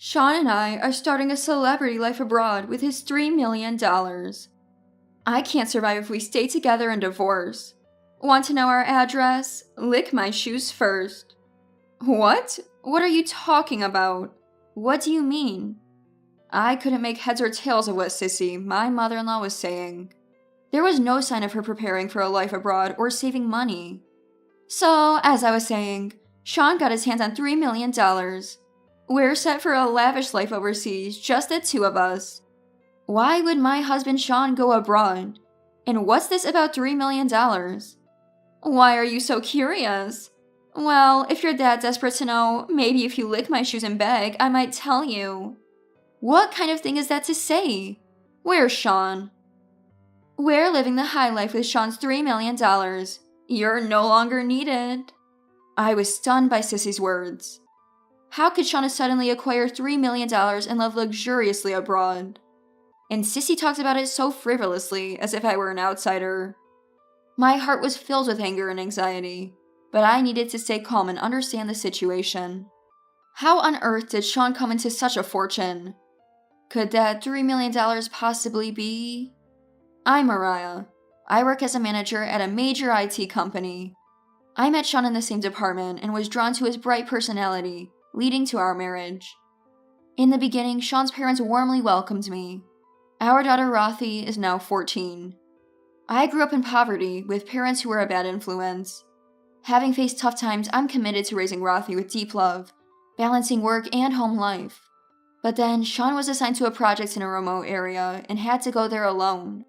Sean and I are starting a celebrity life abroad with his $3 million. I can't survive if we stay together and divorce. Want to know our address? Lick my shoes first. What? What are you talking about? What do you mean? I couldn't make heads or tails of what Sissy, my mother-in-law, was saying. There was no sign of her preparing for a life abroad or saving money. So, as I was saying, Sean got his hands on $3 million. We're set for a lavish life overseas, just the two of us. Why would my husband Sean go abroad? And what's this about $3 million? Why are you so curious? Well, if you're that desperate to know, maybe if you lick my shoes and beg, I might tell you. What kind of thing is that to say? Where's Sean? We're living the high life with Sean's $3 million. You're no longer needed. I was stunned by Sissy's words. How could Shauna suddenly acquire $3 million and live luxuriously abroad? And Sissy talked about it so frivolously, as if I were an outsider. My heart was filled with anger and anxiety, but I needed to stay calm and understand the situation. How on earth did Sean come into such a fortune? Could that $3 million possibly be? I'm Mariah. I work as a manager at a major IT company. I met Sean in the same department and was drawn to his bright personality, leading to our marriage. In the beginning, Sean's parents warmly welcomed me. Our daughter Rothy is now 14. I grew up in poverty with parents who were a bad influence. Having faced tough times, I'm committed to raising Rothy with deep love, balancing work and home life. But then, Sean was assigned to a project in a remote area and had to go there alone.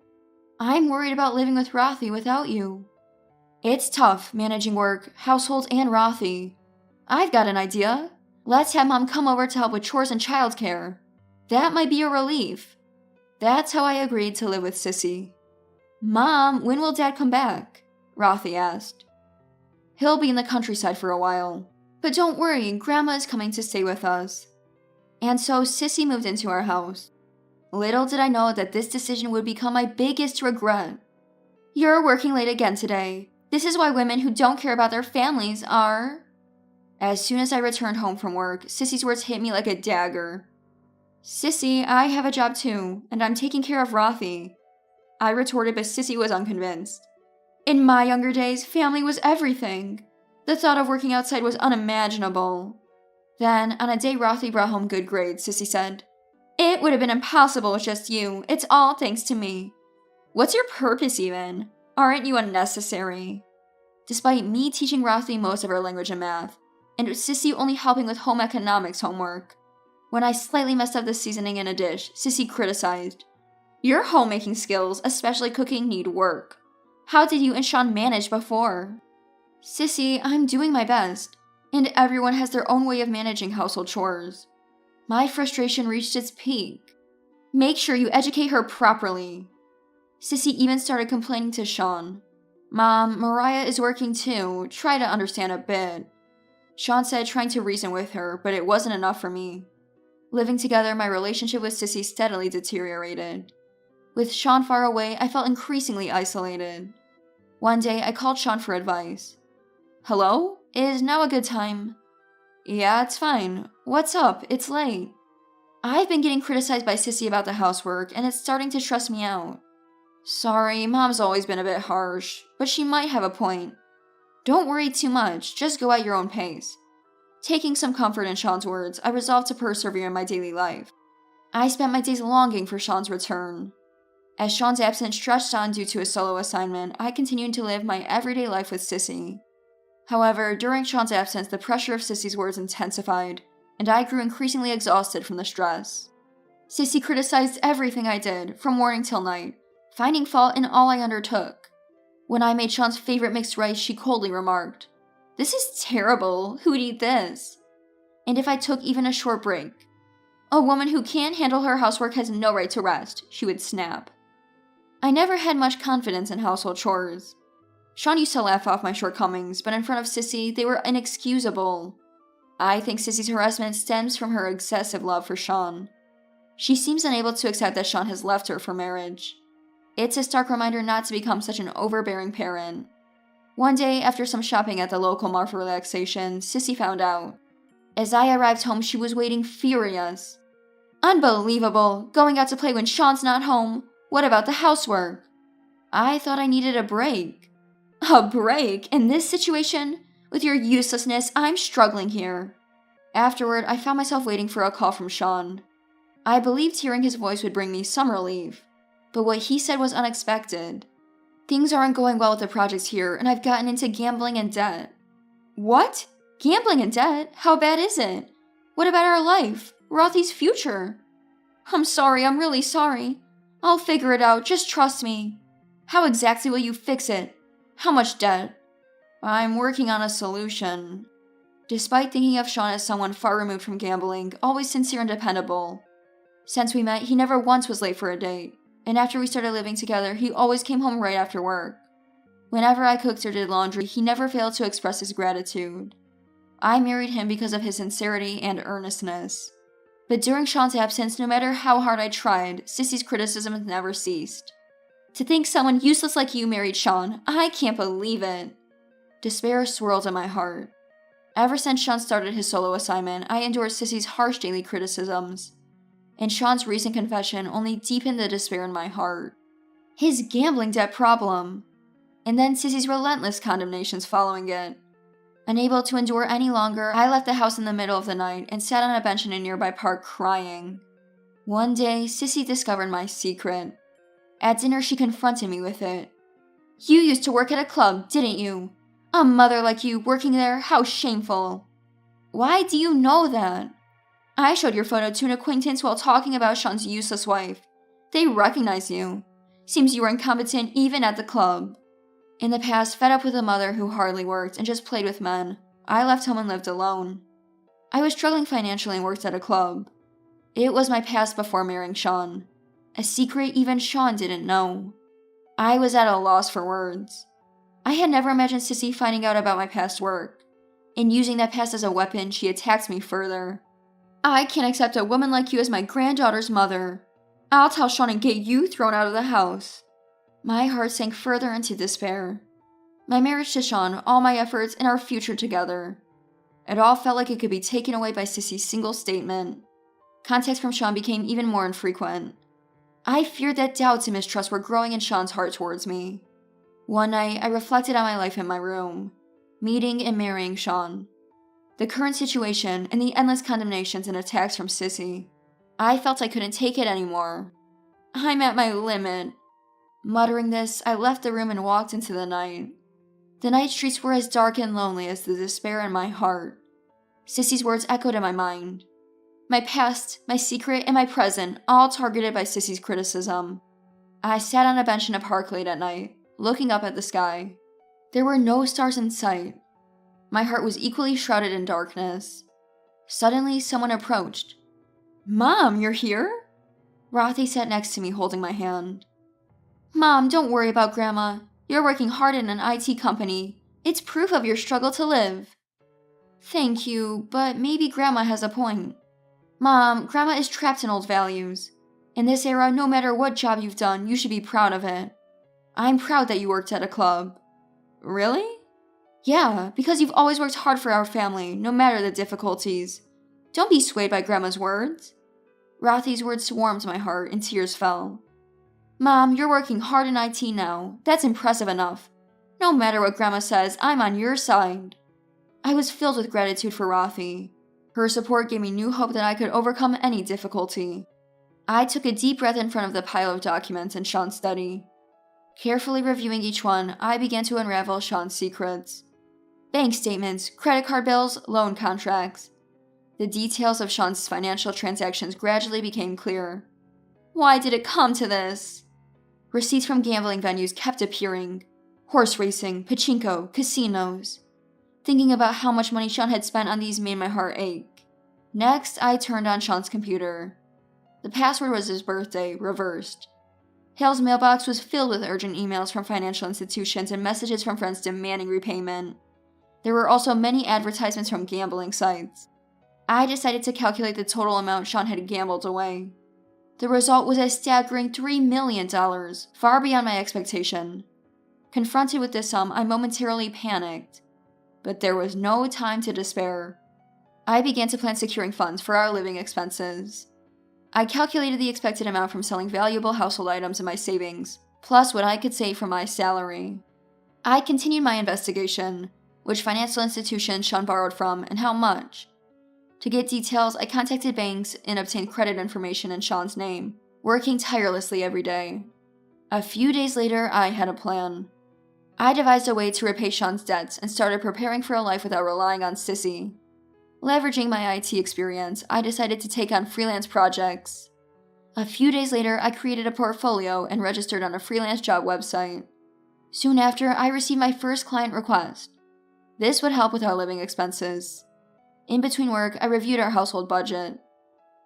I'm worried about living with Rothy without you. It's tough managing work, household, and Rothy. I've got an idea. Let's have Mom come over to help with chores and childcare. That might be a relief. That's how I agreed to live with Sissy. Mom, when will Dad come back? Rothy asked. He'll be in the countryside for a while. But don't worry, Grandma is coming to stay with us. And so Sissy moved into our house. Little did I know that this decision would become my biggest regret. You're working late again today. This is why women who don't care about their families are... As soon as I returned home from work, Sissy's words hit me like a dagger. Sissy, I have a job too, and I'm taking care of Rothy. I retorted, but Sissy was unconvinced. In my younger days, family was everything. The thought of working outside was unimaginable. Then, on a day Rothy brought home good grades, Sissy said, It would have been impossible with just you. It's all thanks to me. What's your purpose even? Aren't you unnecessary? Despite me teaching Rothy most of her language and math, and Sissy only helping with home economics homework. When I slightly messed up the seasoning in a dish, Sissy criticized. Your homemaking skills, especially cooking, need work. How did you and Sean manage before? Sissy, I'm doing my best, and everyone has their own way of managing household chores. My frustration reached its peak. Make sure you educate her properly. Sissy even started complaining to Sean. Mom, Mariah is working too. Try to understand a bit. Sean said, trying to reason with her, but it wasn't enough for me. Living together, my relationship with Sissy steadily deteriorated. With Sean far away, I felt increasingly isolated. One day, I called Sean for advice. Hello? Is now a good time? Yeah, it's fine. What's up? It's late. I've been getting criticized by Sissy about the housework, and it's starting to stress me out. Sorry, Mom's always been a bit harsh, but she might have a point. Don't worry too much, just go at your own pace. Taking some comfort in Sean's words, I resolved to persevere in my daily life. I spent my days longing for Sean's return. As Sean's absence stretched on due to a solo assignment, I continued to live my everyday life with Sissy. However, during Sean's absence, the pressure of Sissy's words intensified, and I grew increasingly exhausted from the stress. Sissy criticized everything I did, from morning till night, finding fault in all I undertook. When I made Sean's favorite mixed rice, she coldly remarked, This is terrible. Who'd eat this? And if I took even a short break, A woman who can't handle her housework has no right to rest, she would snap. I never had much confidence in household chores. Sean used to laugh off my shortcomings, but in front of Sissy, they were inexcusable. I think Sissy's harassment stems from her excessive love for Sean. She seems unable to accept that Sean has left her for marriage. It's a stark reminder not to become such an overbearing parent. One day, after some shopping at the local mall for relaxation, Sissy found out. As I arrived home, she was waiting furious. Unbelievable, going out to play when Sean's not home. What about the housework? I thought I needed a break. A break? In this situation? With your uselessness, I'm struggling here. Afterward, I found myself waiting for a call from Sean. I believed hearing his voice would bring me some relief, but what he said was unexpected. Things aren't going well with the project here, and I've gotten into gambling and debt. What? Gambling and debt? How bad is it? What about our life? Rothy's future? I'm sorry, I'm really sorry. I'll figure it out, just trust me. How exactly will you fix it? How much debt? I'm working on a solution. Despite thinking of Sean as someone far removed from gambling, always sincere and dependable. Since we met, he never once was late for a date, and after we started living together, he always came home right after work. Whenever I cooked or did laundry, he never failed to express his gratitude. I married him because of his sincerity and earnestness. But during Sean's absence, no matter how hard I tried, Sissy's criticisms never ceased. To think someone useless like you married Sean, I can't believe it. Despair swirled in my heart. Ever since Sean started his solo assignment, I endured Sissy's harsh daily criticisms. And Sean's recent confession only deepened the despair in my heart. His gambling debt problem. And then Sissy's relentless condemnations following it. Unable to endure any longer, I left the house in the middle of the night and sat on a bench in a nearby park crying. One day, Sissy discovered my secret. At dinner, she confronted me with it. You used to work at a club, didn't you? A mother like you working there, how shameful. Why do you know that? I showed your photo to an acquaintance while talking about Sean's useless wife. They recognize you. Seems you were incompetent even at the club. In the past, fed up with a mother who hardly worked and just played with men, I left home and lived alone. I was struggling financially and worked at a club. It was my past before marrying Sean. A secret even Sean didn't know. I was at a loss for words. I had never imagined Sissy finding out about my past work. In using that past as a weapon, she attacked me further. I can't accept a woman like you as my granddaughter's mother. I'll tell Sean and get you thrown out of the house. My heart sank further into despair. My marriage to Sean, all my efforts, and our future together. It all felt like it could be taken away by Sissy's single statement. Contact from Sean became even more infrequent. I feared that doubts and mistrust were growing in Sean's heart towards me. One night, I reflected on my life in my room, meeting and marrying Sean. The current situation and the endless condemnations and attacks from Sissy. I felt I couldn't take it anymore. I'm at my limit. Muttering this, I left the room and walked into the night. The night streets were as dark and lonely as the despair in my heart. Sissy's words echoed in my mind. My past, my secret, and my present, all targeted by Sissy's criticism. I sat on a bench in a park late at night, looking up at the sky. There were no stars in sight. My heart was equally shrouded in darkness. Suddenly, someone approached. Mom, you're here? Rothy sat next to me, holding my hand. Mom, don't worry about Grandma. You're working hard in an IT company. It's proof of your struggle to live. Thank you, but maybe Grandma has a point. Mom, Grandma is trapped in old values. In this era, no matter what job you've done, you should be proud of it. I'm proud that you worked at a club. Really? Yeah, because you've always worked hard for our family, no matter the difficulties. Don't be swayed by Grandma's words. Rothy's words warmed my heart and tears fell. Mom, you're working hard in IT now. That's impressive enough. No matter what Grandma says, I'm on your side. I was filled with gratitude for Rothy. Her support gave me new hope that I could overcome any difficulty. I took a deep breath in front of the pile of documents in Sean's study. Carefully reviewing each one, I began to unravel Sean's secrets. Bank statements, credit card bills, loan contracts. The details of Sean's financial transactions gradually became clear. Why did it come to this? Receipts from gambling venues kept appearing. Horse racing, pachinko, casinos. Thinking about how much money Sean had spent on these made my heart ache. Next, I turned on Sean's computer. The password was his birthday, reversed. Hale's mailbox was filled with urgent emails from financial institutions and messages from friends demanding repayment. There were also many advertisements from gambling sites. I decided to calculate the total amount Sean had gambled away. The result was a staggering $3 million, far beyond my expectation. Confronted with this sum, I momentarily panicked. But there was no time to despair. I began to plan securing funds for our living expenses. I calculated the expected amount from selling valuable household items in my savings, plus what I could save from my salary. I continued my investigation, which financial institutions Sean borrowed from and how much. To get details, I contacted banks and obtained credit information in Sean's name, working tirelessly every day. A few days later, I had a plan. I devised a way to repay Sean's debts and started preparing for a life without relying on Sissy. Leveraging my IT experience, I decided to take on freelance projects. A few days later, I created a portfolio and registered on a freelance job website. Soon after, I received my first client request. This would help with our living expenses. In between work, I reviewed our household budget.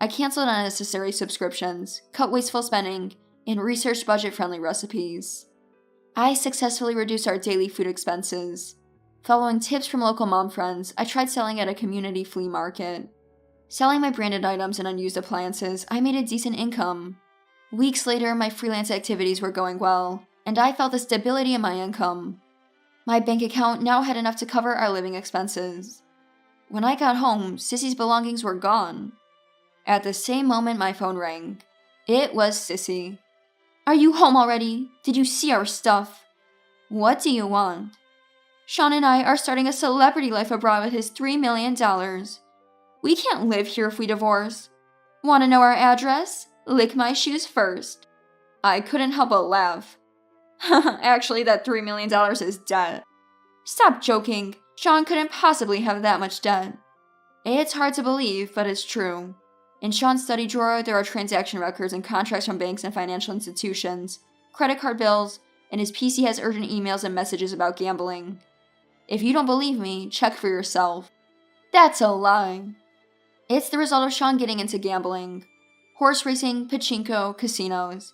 I canceled unnecessary subscriptions, cut wasteful spending, and researched budget-friendly recipes. I successfully reduced our daily food expenses. Following tips from local mom friends, I tried selling at a community flea market. Selling my branded items and unused appliances, I made a decent income. Weeks later, my freelance activities were going well, and I felt the stability in my income. My bank account now had enough to cover our living expenses. When I got home, Sissy's belongings were gone. At the same moment, my phone rang. It was Sissy. "Are you home already? Did you see our stuff?" "What do you want?" "Sean and I are starting a celebrity life abroad with his $3 million. We can't live here if we divorce. Want to know our address? Lick my shoes first." I couldn't help but laugh. Actually, that $3 million is debt. Stop joking. Sean couldn't possibly have that much debt. It's hard to believe, but it's true. In Sean's study drawer, there are transaction records and contracts from banks and financial institutions, credit card bills, and his PC has urgent emails and messages about gambling. If you don't believe me, check for yourself. That's a lie. It's the result of Sean getting into gambling. Horse racing, pachinko, casinos.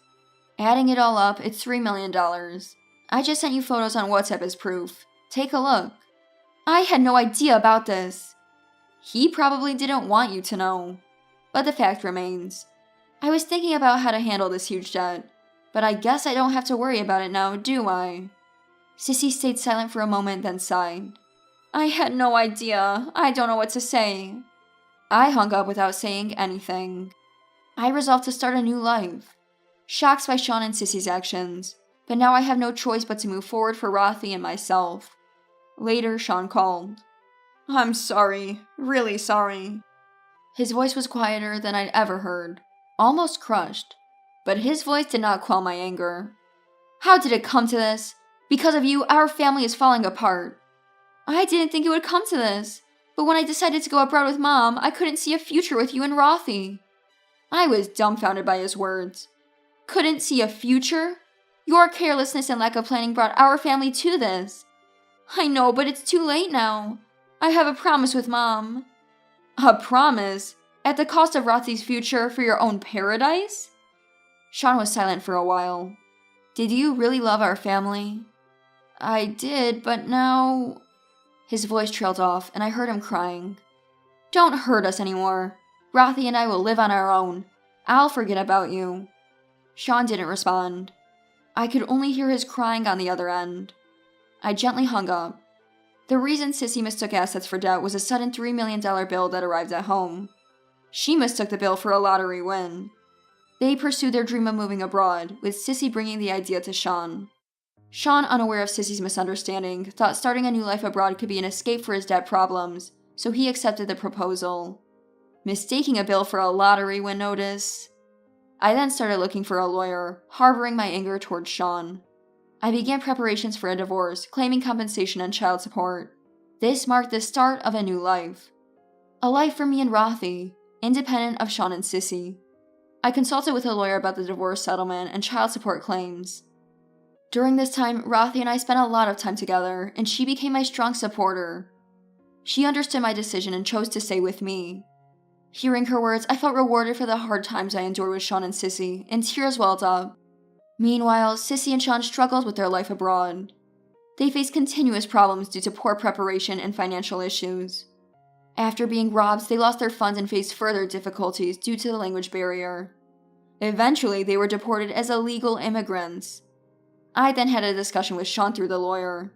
Adding it all up, it's $3 million. I just sent you photos on WhatsApp as proof. Take a look. I had no idea about this. He probably didn't want you to know. But the fact remains. I was thinking about how to handle this huge debt, but I guess I don't have to worry about it now, do I? Sissy stayed silent for a moment, then sighed. I had no idea. I don't know what to say. I hung up without saying anything. I resolved to start a new life. Shocked by Sean and Sissy's actions, but now I have no choice but to move forward for Rothy and myself. Later, Sean called. I'm sorry. Really sorry. His voice was quieter than I'd ever heard, almost crushed. But his voice did not quell my anger. How did it come to this? Because of you, our family is falling apart. I didn't think it would come to this, but when I decided to go abroad with Mom, I couldn't see a future with you and Rothy. I was dumbfounded by his words. Couldn't see a future? Your carelessness and lack of planning brought our family to this. I know, but it's too late now. I have a promise with Mom. A promise? At the cost of Rothy's future for your own paradise? Sean was silent for a while. Did you really love our family? I did, but now... His voice trailed off, and I heard him crying. Don't hurt us anymore. Rothy and I will live on our own. I'll forget about you. Sean didn't respond. I could only hear his crying on the other end. I gently hung up. The reason Sissy mistook assets for debt was a sudden $3 million bill that arrived at home. She mistook the bill for a lottery win. They pursued their dream of moving abroad, with Sissy bringing the idea to Sean. Sean, unaware of Sissy's misunderstanding, thought starting a new life abroad could be an escape for his debt problems, so he accepted the proposal. Mistaking a bill for a lottery win notice. I then started looking for a lawyer, harboring my anger towards Sean. I began preparations for a divorce, claiming compensation and child support. This marked the start of a new life. A life for me and Rothy, independent of Sean and Sissy. I consulted with a lawyer about the divorce settlement and child support claims. During this time, Rothy and I spent a lot of time together, and she became my strong supporter. She understood my decision and chose to stay with me. Hearing her words, I felt rewarded for the hard times I endured with Sean and Sissy, and tears welled up. Meanwhile, Sissy and Sean struggled with their life abroad. They faced continuous problems due to poor preparation and financial issues. After being robbed, they lost their funds and faced further difficulties due to the language barrier. Eventually, they were deported as illegal immigrants. I then had a discussion with Sean through the lawyer.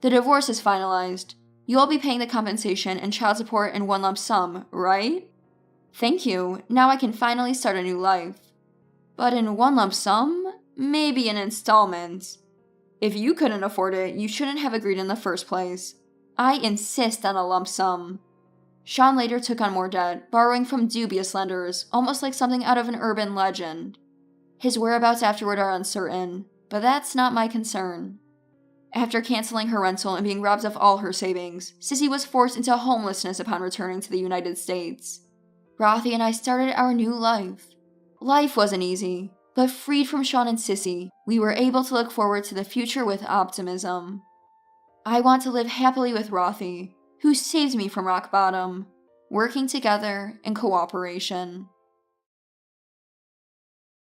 The divorce is finalized. You'll be paying the compensation and child support in one lump sum, right? Thank you. Now I can finally start a new life. But in one lump sum? Maybe in installments. If you couldn't afford it, you shouldn't have agreed in the first place. I insist on a lump sum. Sean later took on more debt, borrowing from dubious lenders, almost like something out of an urban legend. His whereabouts afterward are uncertain, but that's not my concern. After canceling her rental and being robbed of all her savings, Sissy was forced into homelessness upon returning to the United States. Rothy and I started our new life. Life wasn't easy, but freed from Sean and Sissy, we were able to look forward to the future with optimism. I want to live happily with Rothy, who saved me from rock bottom, working together in cooperation.